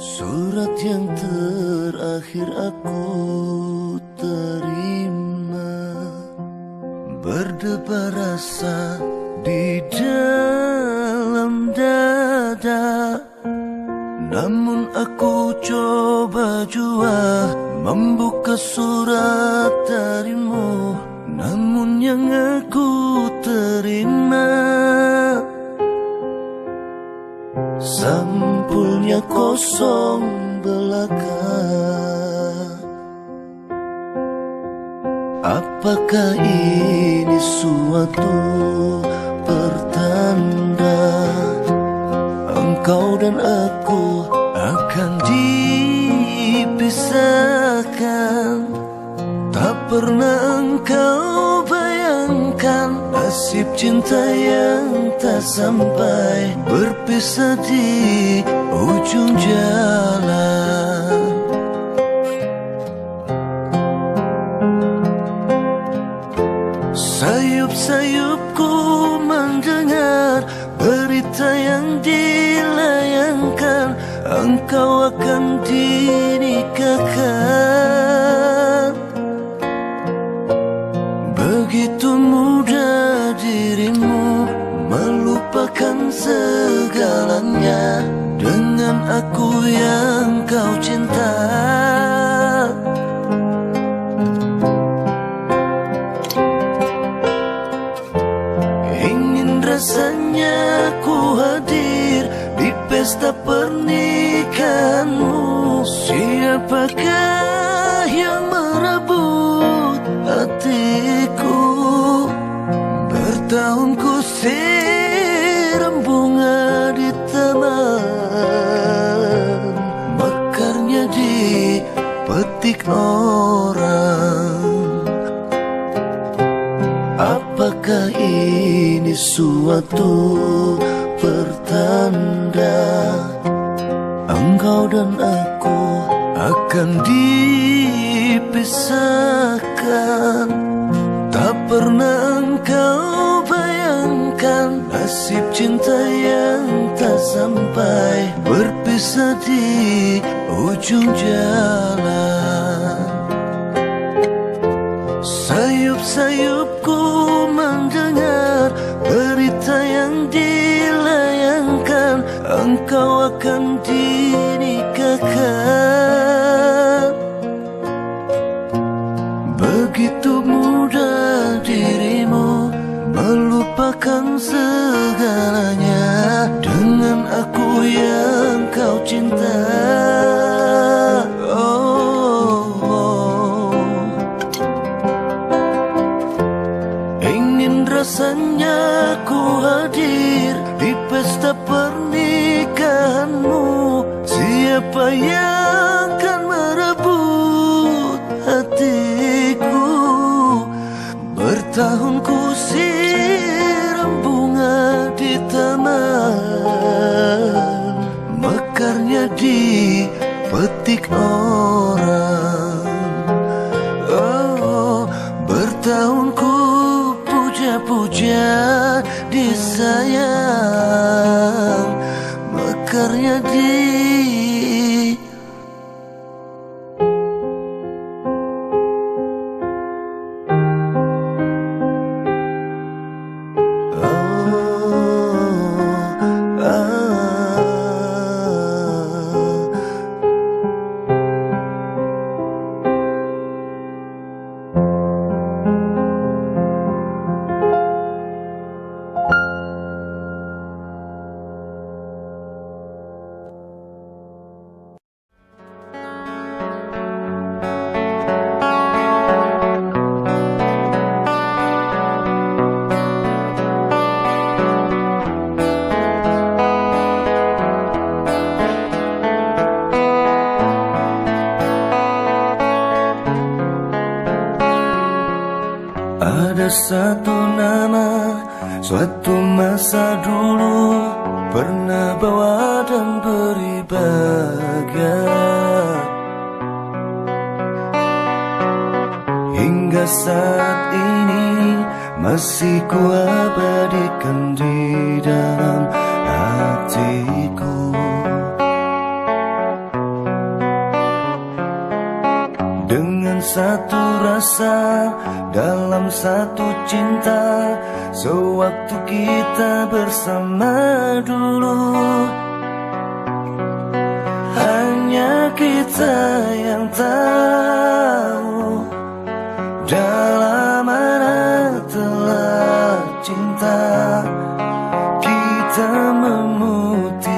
Surat yang terakhir aku terima, berdebar rasa di dalam dada. Namun aku coba jua membuka surat darimu, namun yang aku terima sampulnya kosong belaka. Apakah ini suatu pertanda engkau dan aku akan dipisahkan? Tak pernah engkau bayangkan nasib cinta yang tak sampai, berpisah di ujung jalan. Sayup-sayupku mendengar berita yang dilayangkan, engkau akan dinikahkan. Begitu mudah dirimu melupakan segalanya dengan aku yang kau cinta. Ingin rasanya ku hadir di pesta pernikahanmu. Siapakah yang merebut hatiku? Bertahun ku siram bunga di taman, mekarnya dipetik orang. Apakah ini suatu pertanda engkau dan aku akan dipisahkan? Tak pernah engkau bayangkan nasib cinta yang tak sampai, berpisah di ujung jalan. Sayup-sayupku mendengar berita yang dilayangkan, engkau akan dinikahkan. Begitu mudah dirimu melupakan segalanya dengan aku yang kau cinta. Ingin rasanya ku hadir di pesta pernikahanmu. Siapa yang akan merebut hatiku? Bertahun ku siram bunga di taman, mekarnya dipetik orang. Oh, bertahun ku puja-puja disayang, mekarnya ada satu nama, suatu masa dulu pernah bawa dan beri bahagia. Hingga saat ini masih ku abadikan di dalam hatiku. rasa dalam satu cinta, sewaktu kita bersama dulu. Hanya kita yang tahu dalam mana telah cinta kita memutik.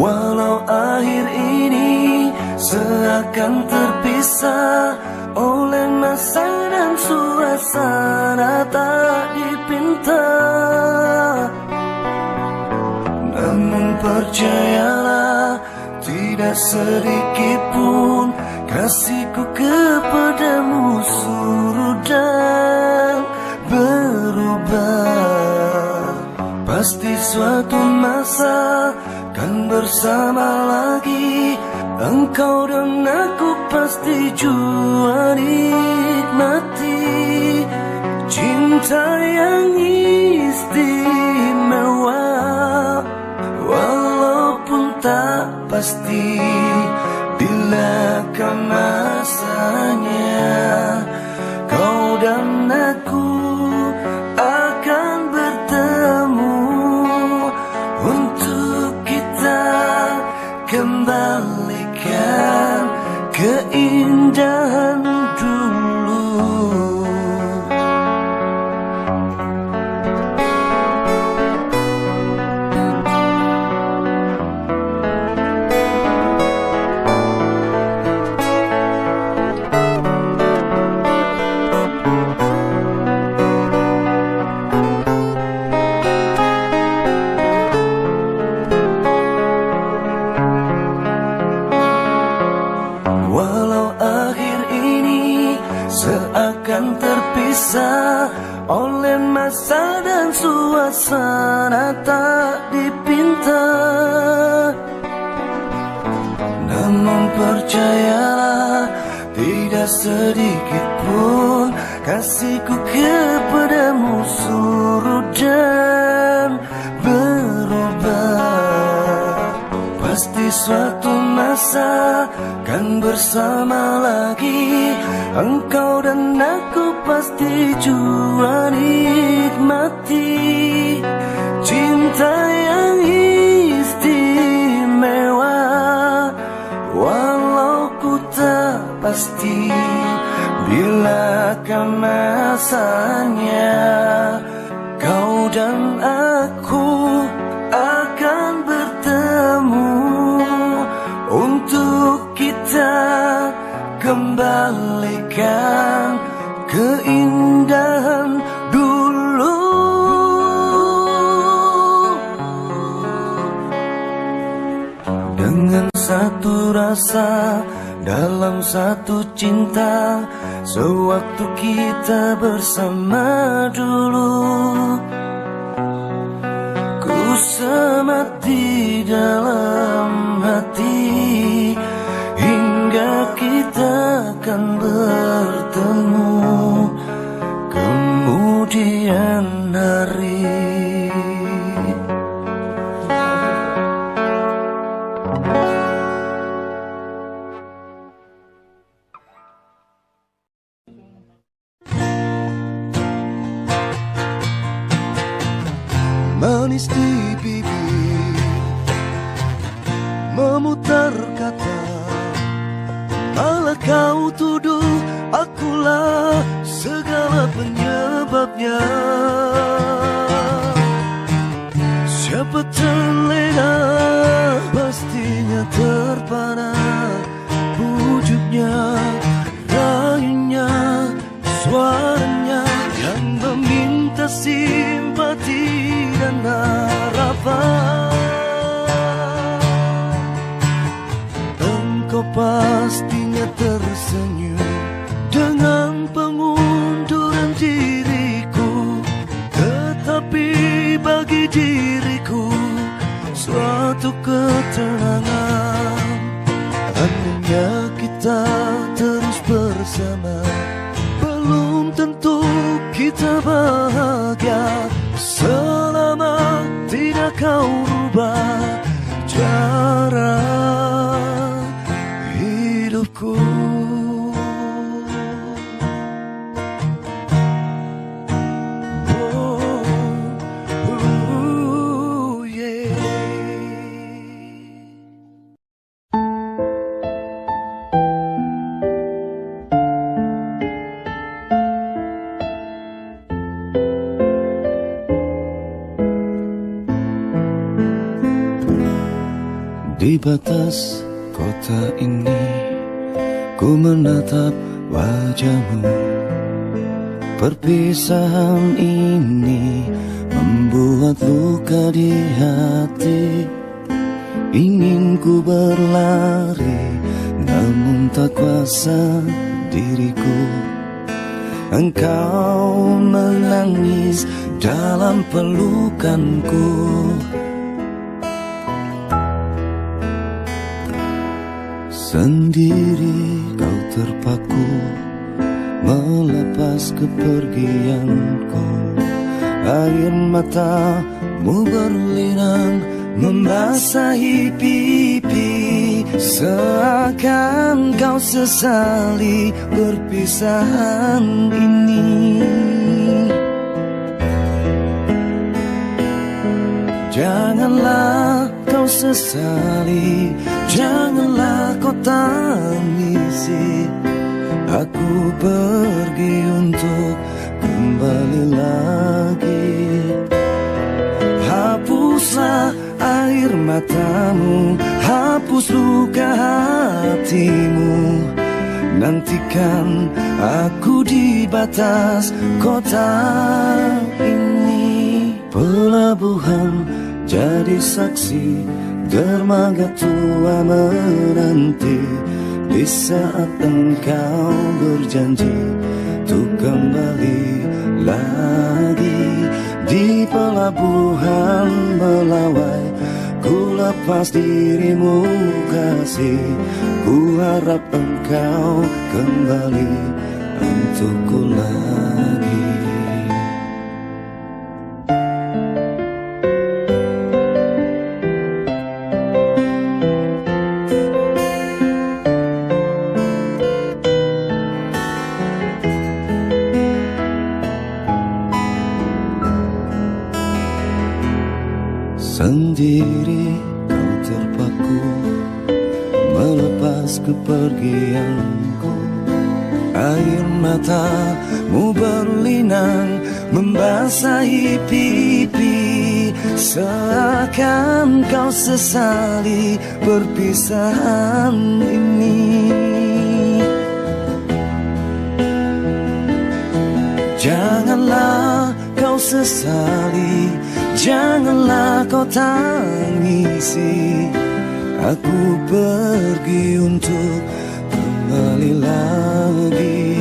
Walau akhir ini seakan terpisah oleh masa dan suasana tak dipinta, namun percayalah, tidak sedikit pun kasihku kepadamu surut dan berubah. Pasti suatu masa kan bersama lagi, engkau dan aku pasti jua nikmati cinta yang istimewa. Walaupun tak pasti bila kan masanya, kau dan aku akan bertemu untuk kita kembalikan keindahan dulu. Seakan terpisah oleh masa dan suasana tak dipinta, namun percayalah, tidak sedikit pun kasihku kepadamu surut dan berubah. Pasti suatu masa kan bersama lagi, engkau dan aku pasti jua nikmati cinta yang istimewa. Walau ku tak pasti bila kan masanya, kau dan aku akan bertemu untuk kita kembalikan keindahan dulu. Dengan satu rasa dalam satu cinta, sewaktu kita bersama dulu, ku semat di dalam hati hingga kita akan bertemu kemudian hari. Manis di bibir memutar kata, malah kau tuduh akulah segala penyebabnya. Siapa terlena pastinya terpana, wujudnya, rayunya, suaranya yang meminta simpati dan harapan. Engkau pastinya tersenyum dengan pengunduran diriku, tetapi bagi diriku suatu ketenangan. Andainya kita terus bersama, belum tentu kita bahagia selama tidak kau rubah cara Di batas kota ini ku menatap wajahmu. Perpisahan ini membuat luka di hati. Ingin ku berlari namun tak kuasa diriku. Engkau menangis dalam pelukanku. Sendiri kau terpaku melepas kepergianku. Air matamu berlinang membasahi pipi, seakan kau sesali perpisahan ini. Janganlah kau sesali, janganlah kau tangisi. Aku pergi untuk kembali lagi. Hapuslah air matamu, hapus luka hatimu. Nantikan aku di batas kota ini. Pelabuhan jadi saksi, dermaga tua menanti. Di saat engkau berjanji untuk kembali lagi. Di pelabuhan melawai, ku lepas dirimu kasih. Ku harap engkau kembali untukku lagi. Sendiri kau terpaku melepas kepergianku. Air matamu berlinang membasahi pipi, seakan kau sesali perpisahan ini. Janganlah kau sesali, janganlah kau tangisi. Aku pergi untuk kembali lagi.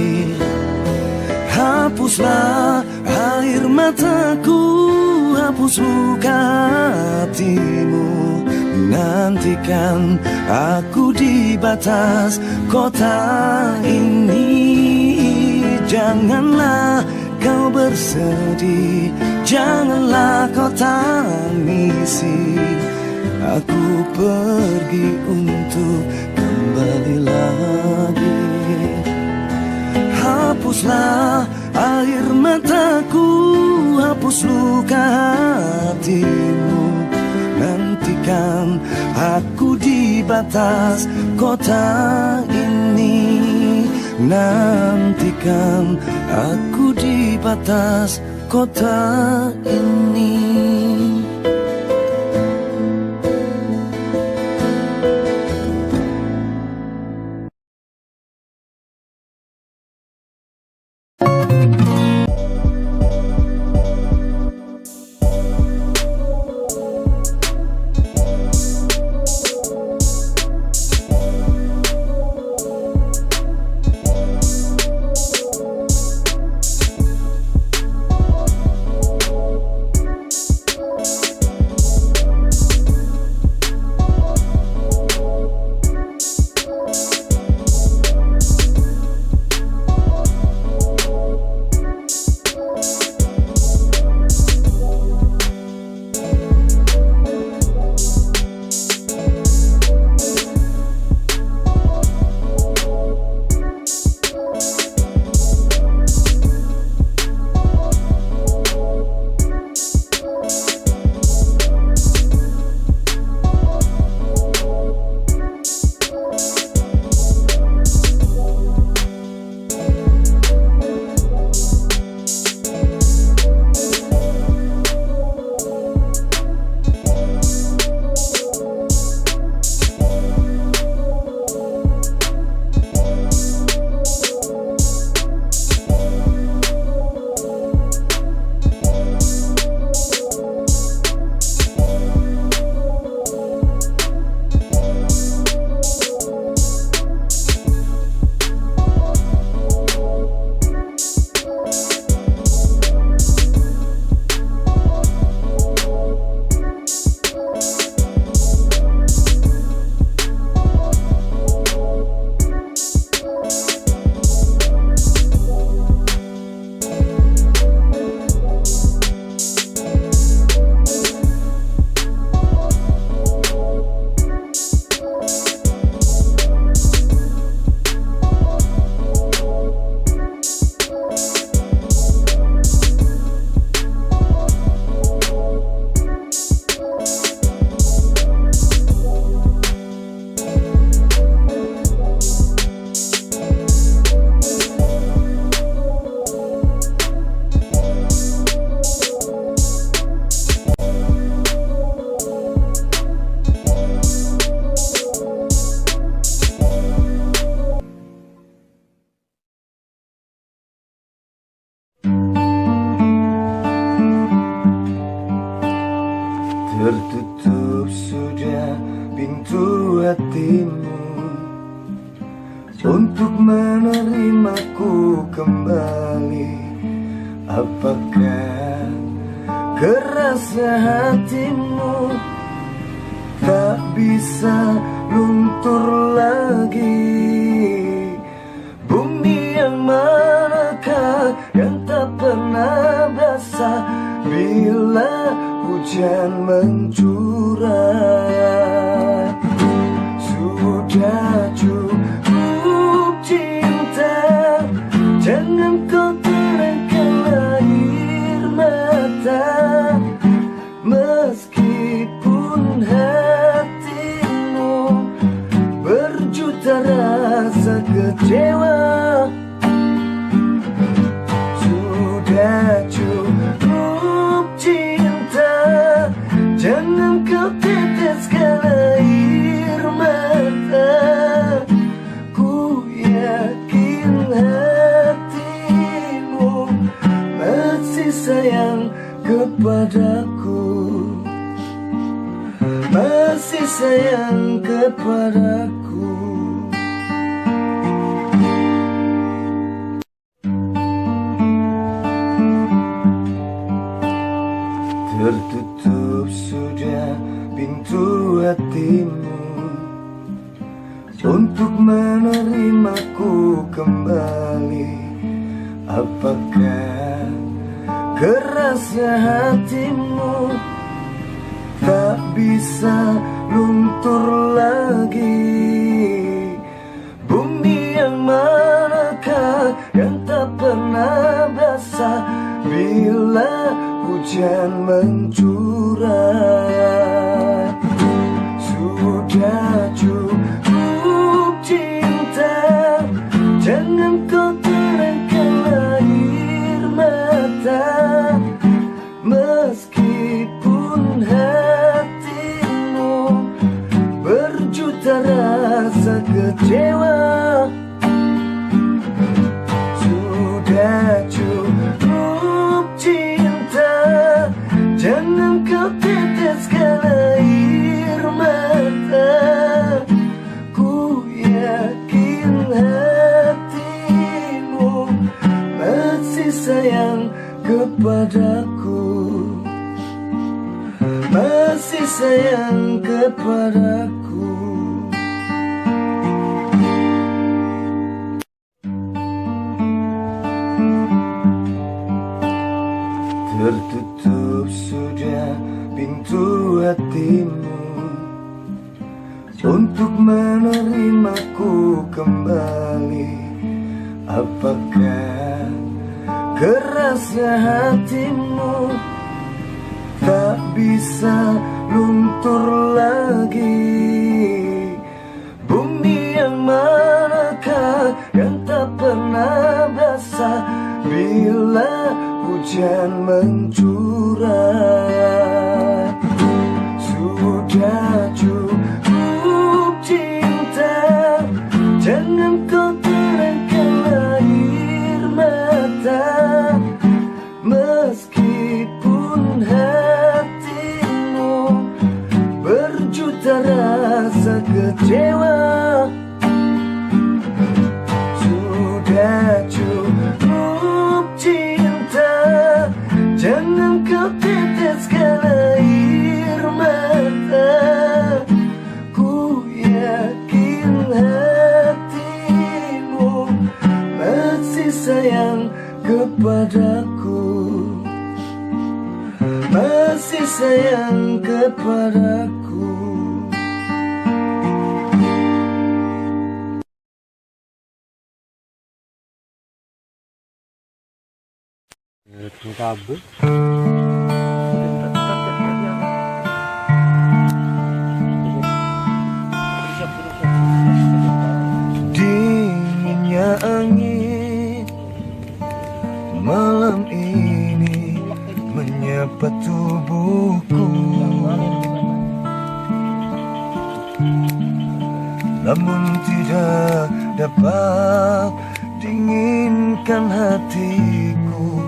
Hapuslah air mataku, hapus luka hatimu. Nantikan aku di batas kota ini. Janganlah kau bersedih, janganlah kau tangisi. Aku pergi untuk kembali lagi. Hapuslah air mataku, hapus luka hatimu. Nantikan aku di batas kota ini. Nantikan aku di batas kota ini. hatimu untuk menerimaku kembali. Apakah kerasa hatimu tak bisa luntur lagi? Bumi yang manakah yang tak pernah basah bila hujan mencurah? Sudah cukup cinta, jangan kau terangkan air mata. Meskipun hatimu berjuta rasa kecewa, sudah cukup cinta, jangan kau teteskan air mata. Ku yakin hatimu masih sayang kepadaku, masih sayang kepadaku. Tertutup sudah pintu hatimu untuk menerimaku kembali. Apakah kerasa hatimu tak bisa luntur lagi? Bumi yang manakah yang tak pernah basah bila hujan mencurah? Sudah cukup cinta, jangan kau terangkan air mata. Meskipun hatimu berjuta rasa kecewa, sudah cukup cinta, jangan kau teteskan air mata. Ku yakin hatimu masih sayang kepadaku, masih sayang kepadaku. Tertutup sudah pintu hatimu untuk menerimaku kembali. Apakah kerasa hatimu tak bisa luntur lagi? Bumi yang manakah yang tak pernah basah bila hujan mencurah? Sudah cukup cinta, jangan kau terangkan air mata. Meskipun hatimu berjuta rasa kecewa, sudah cukup cinta, jangan kau teteskan air mata. Ku yakin hatimu masih sayang kepadaku, masih sayang kepadaku. Kabel. Dinginnya angin malam ini menyapa tubuhku, namun tidak dapat dinginkan hatiku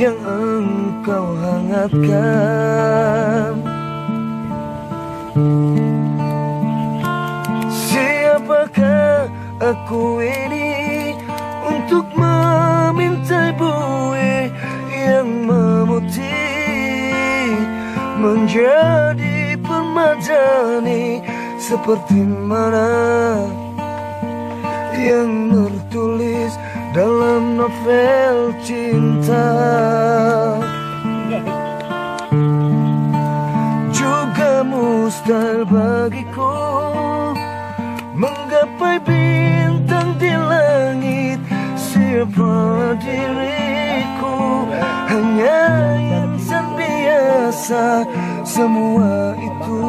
yang engkau hangatkan. aku ini untuk meminta bui yang memutih menjadi permadani seperti mana yang tertulis dalam novel cinta. Juga mustahil bagiku menggapai bintang di langit. Siapa diriku, hanya insan biasa. Semua itu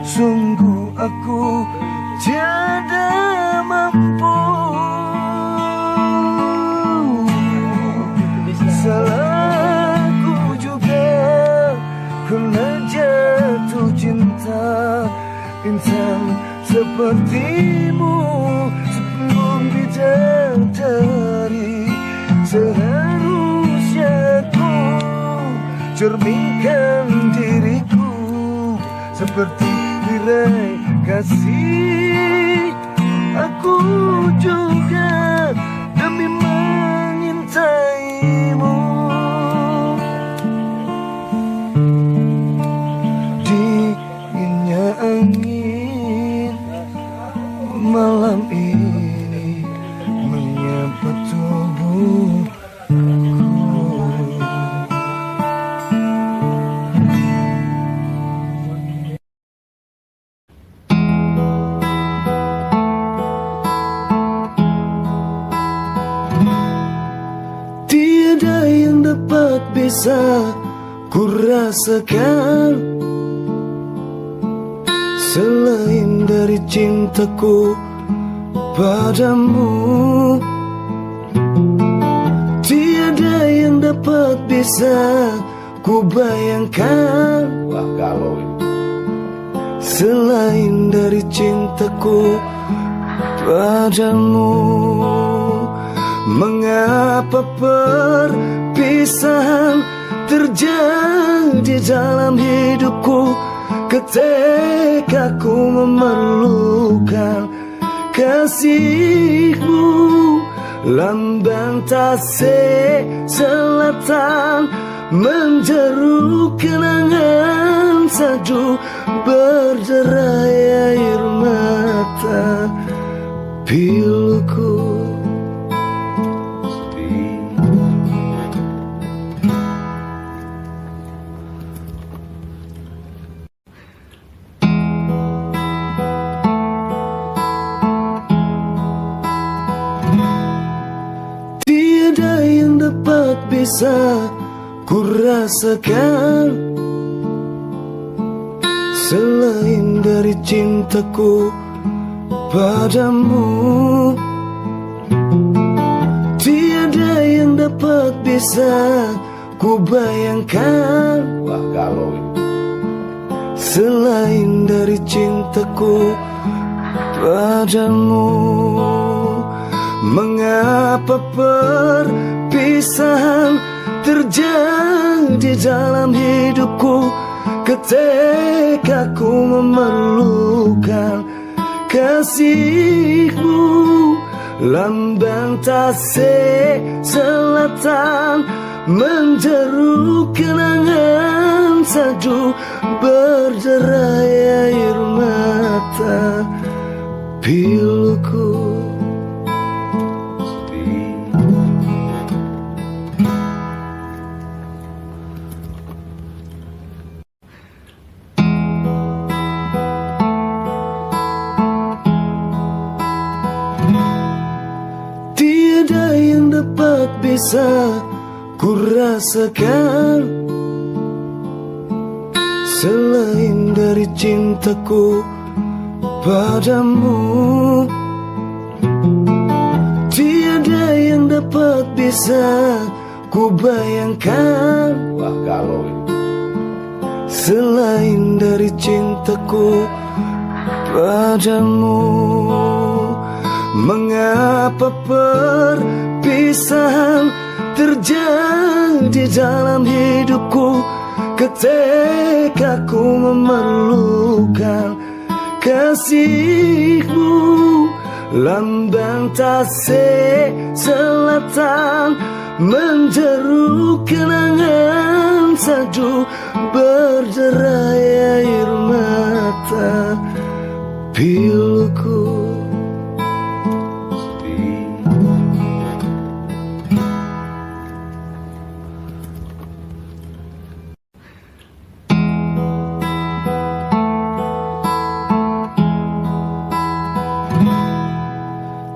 sungguh aku tiada mampu. Salahku juga kena jatuh cinta. Insan sepertimu sebelum bidadari. Seharusnya ku cerminkan diriku seperti tirai kasih. Aku juga demi mengintaimu. Dinginnya angin malam ini menyapa tubuhku. Tiada yang dapat bisa ku rasakan selain dari cintaku padamu. Tiada yang dapat bisa ku bayangkan selain dari cintaku padamu. Mengapa perpisahan terjadi dalam hidupku ketika ku memerlukan kasihmu? Lambang tasik selatan menjeru kenangan sadu berderai air mata piluku. Tiada yang dapat bisa ku rasakan selain dari cintaku padamu. Tiada yang dapat bisa ku bayangkan selain dari cintaku padamu. Mengapa perpisahan terjadi dalam hidupku ketika ku memerlukan kasihmu? Lambang tasik selatan menjeru kenangan sadu berderai air mata piluku. Tiada yang dapat bisa ku rasakan selain dari cintaku padamu. Tiada yang dapat bisa ku bayangkan selain dari cintaku padamu. Mengapa perpisahan terjadi dalam hidupku ketika ku memerlukan kasihmu? lambang tasik selatan, menjeru kenangan sadu, berderai air mata piluku.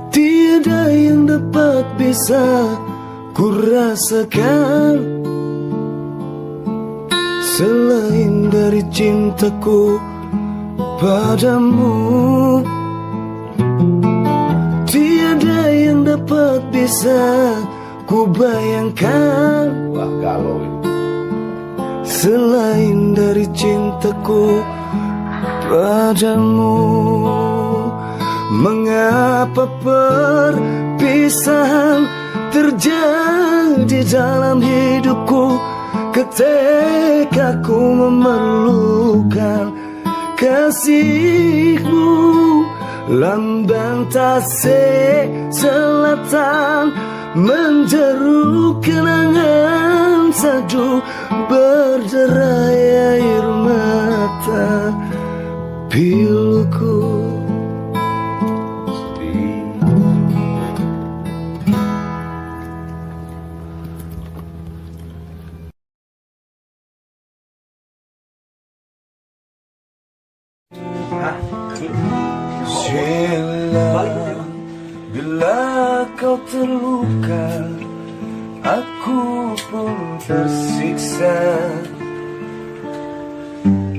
Tiada yang dapat bisa ku rasakan selain dari cintaku padamu. Tiada yang dapat bisa ku bayangkan selain dari cintaku padamu. Mengapa perpisahan terjadi dalam hidupku ketika ku memerlukan kasihmu? Lambang tasik selatan, menjeru kenangan sadu, berderai air mata piluku. Sheila, bila kau terluka, aku pun tersiksa.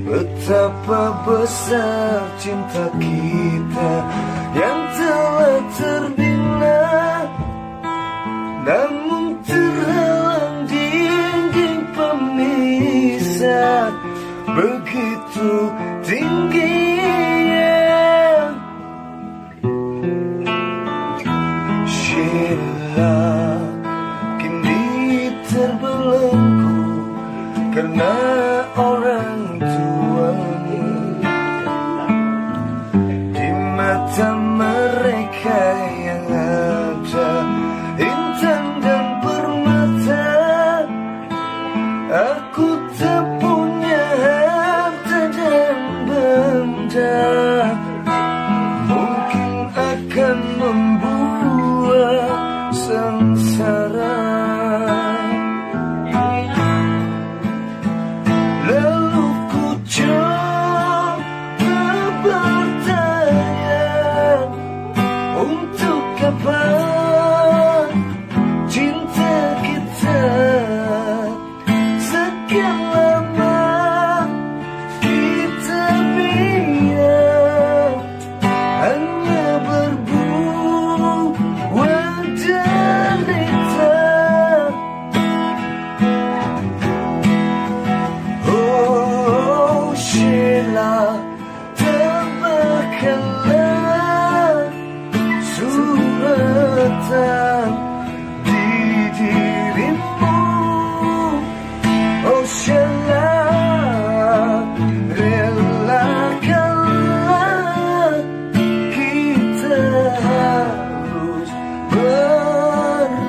Betapa besar cinta kita yang telah terbina, namun terhalang dinding pemisah begitu tinggi. Kini terbelenggu karena orang tuamu. Di mata mereka yang ada intan dan permata, aku tak punya harta dan benda. Mungkin akan membuat sengsara. Lalu ku coba bertanya, untuk apa cinta kita sekian lama kita biar hanya berbuat derita. Oh Sheila, tambahkanlah suratan di dirimu. Oh Sheila, relakanlah kita harus berpisah.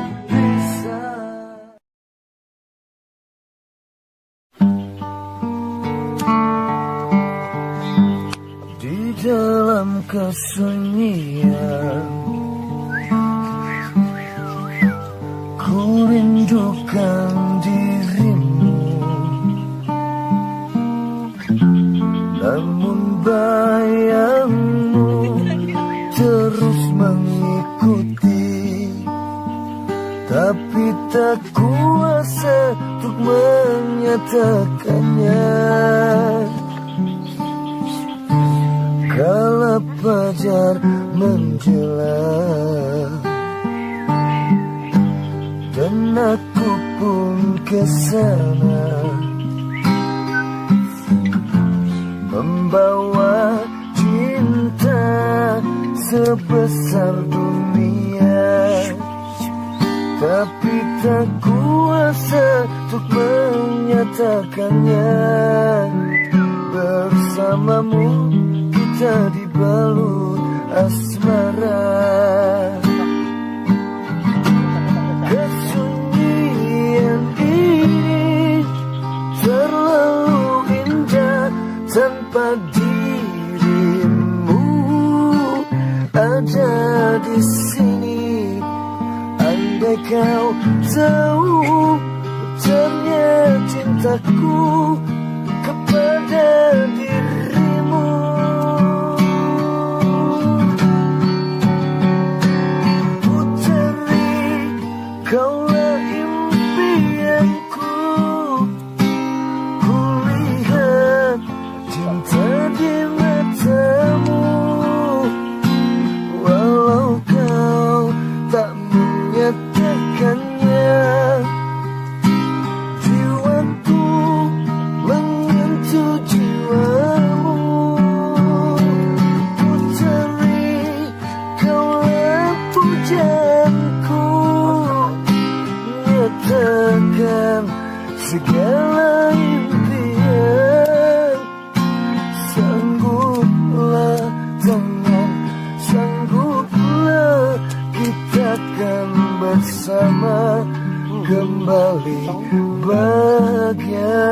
Di dalam kesunyian ku rindukan dirimu, namun bayangmu terus mengikuti, tapi tak kuasa untuk menyatakannya. Kala fajar menjelang dan aku pun kesana, membawa cinta sebesar dunia, tapi tak kuasa untuk menyatakannya. Bersamamu kita dibalut asmara. Kesunyian ini terlalu indah tanpa dirimu ada di sini. Andai kau tahu ternyata cintaku kepada dirimu. Puteri, kaulah impianku. Kulihat cinta di matamu, walau kau tak menyatakannya. Jiwaku menyentuh jiwamu. Puteri, kaulah pujaanku. Nyatakan segala impian. Sangguplah tangan, sangguplah kita akan bersama kembali bahagia.